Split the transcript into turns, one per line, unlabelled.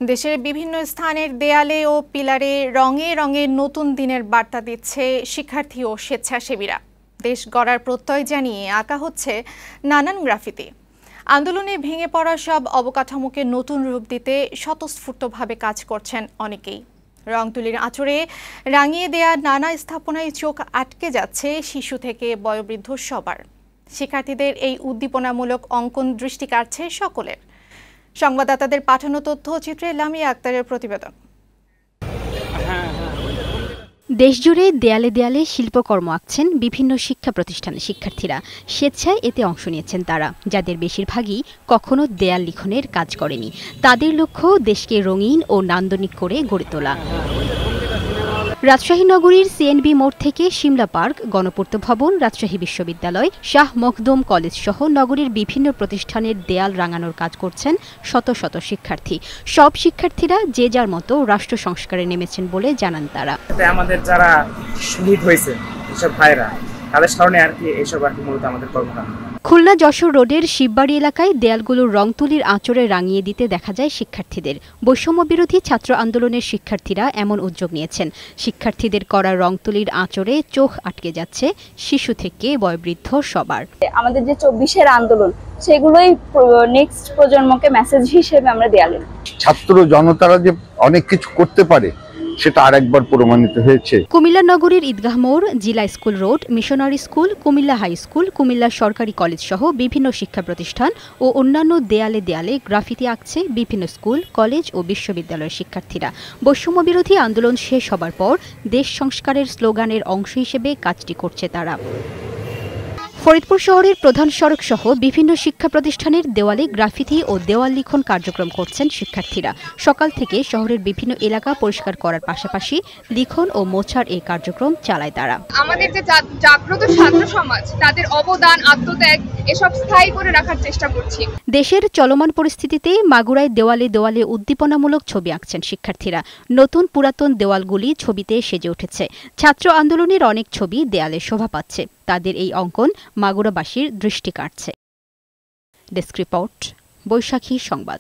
দেশের বিভিন্ন স্থানের দেয়ালে ও পিলারে রঙে রঙে নতুন দিনের বার্তা দিচ্ছে শিক্ষার্থী ও স্বেচ্ছাসেবীরা। দেশ গড়ার প্রত্যয় জানিয়ে আঁকা হচ্ছে নানান গ্রাফিতি। আন্দোলনে ভেঙে পড়া সব অবকাঠামোকে নতুন রূপ দিতে স্বতঃস্ফূর্তভাবে কাজ করছেন অনেকেই। রং তুলির আঁচড়ে রাঙিয়ে দেয়া নানা স্থাপনায় চোখ আটকে যাচ্ছে শিশু থেকে বয়োবৃদ্ধ সবার। শিক্ষার্থীদের এই উদ্দীপনামূলক অঙ্কন দৃষ্টি কাড়ছে সকলের। সংবাদদাতাদের পাঠানো তথ্যচিত্রে লামিয়া আক্তারের প্রতিবেদন।
দেশজুড়ে দেয়ালে দেয়ালে শিল্পকর্ম আঁকছেন বিভিন্ন শিক্ষা প্রতিষ্ঠানের শিক্ষার্থীরা। স্বেচ্ছায় এতে অংশ নিয়েছেন তারা, যাদের বেশিরভাগই কখনো দেয়াল লিখনের কাজ করেনি। তাদের লক্ষ্য দেশকে রঙিন ও নান্দনিক করে গড়ে তোলা। রাজশাহী নগরীর সিএনবি মোড় থেকে সিমলা পার্ক, গণপূর্ত ভবন, রাজশাহী বিশ্ববিদ্যালয়, শাহ মখদুম কলেজ সহ নগরীর বিভিন্ন প্রতিষ্ঠানের দেয়াল রাঙানোর কাজ করছেন শত শত শিক্ষার্থী। সব শিক্ষার্থীরা যে যার মতো রাষ্ট্র সংস্কারে নেমেছেন বলে জানান তারা।
আমাদের যারা শহীদ হয়েছে এসব ভাইরা, তাদের স্মরণে আর কি এইসব আর কি মূলত আমাদের কর্মকাণ্ড।
খুলনা যশোর রোডের শিববাড়ি এলাকায় দেয়ালগুলোর রং তুলির আঁচড়ে রাঙিয়ে দিতে দেখা যায় শিক্ষার্থীদের। বৈষম্য বিরোধী ছাত্র আন্দোলনের শিক্ষার্থীরা এমন উদ্যোগ নিয়েছেন। শিক্ষার্থীদের করা রং তুলির আঁচড়ে চোখ আটকে যাচ্ছে শিশু থেকে বয়োবৃদ্ধ সবার।
আমাদের যে ২৪-এর আন্দোলন, সেগুলোই নেক্সট প্রজন্মকে মেসেজ হিসেবে আমরা দেয়ালে।
ছাত্র জনতারা যে অনেক কিছু করতে পারে সেটা আরেকবার প্রমাণিত হয়েছে।
কুমিল্লা নগরীর ঈদগাহ মোড়, Zilla school road, missionary school, Comilla high school, Comilla সরকারি কলেজ সহ বিভিন্ন শিক্ষা প্রতিষ্ঠান ও অন্যান্য দেয়ালে দেয়ালে গ্রাফিতি আঁকছে বিভিন্ন স্কুল, কলেজ ও বিশ্ববিদ্যালয়ের শিক্ষার্থীরা। বৈষম্য বিরোধী আন্দোলন শেষ হবার পর দেশ সংস্কারের স্লোগানের অংশ হিসেবে কাজটি করছে তারা। ফরিদপুর শহরের প্রধান সড়ক সহ বিভিন্ন শিক্ষা প্রতিষ্ঠানের দেওয়ালে গ্রাফিতি ও দেওয়াল লিখন কার্যক্রম করছেন শিক্ষার্থীরা। সকাল থেকে শহরের বিভিন্ন এলাকা পরিষ্কার করার পাশাপাশি লিখন ও মোছার এই কার্যক্রম চালায় তারা।
আমাদের যে জাগ্রত ছাত্র সমাজ, তাদের অবদান, আত্মত্যাগ এসব স্থায়ী করে রাখার চেষ্টা করছি।
দেশের চলমান পরিস্থিতিতে মাগুরায় দেওয়ালে দেওয়ালে উদ্দীপনামূলক ছবি আঁকছেন শিক্ষার্থীরা। নতুন পুরাতন দেওয়ালগুলি ছবিতে সেজে উঠেছে। ছাত্র আন্দোলনের অনেক ছবি দেয়ালে শোভা পাচ্ছে। তাদের এই অঙ্কন মাগুরাবাসীর দৃষ্টি কাড়ছে। ডেস্ক রিপোর্ট, বৈশাখী সংবাদ।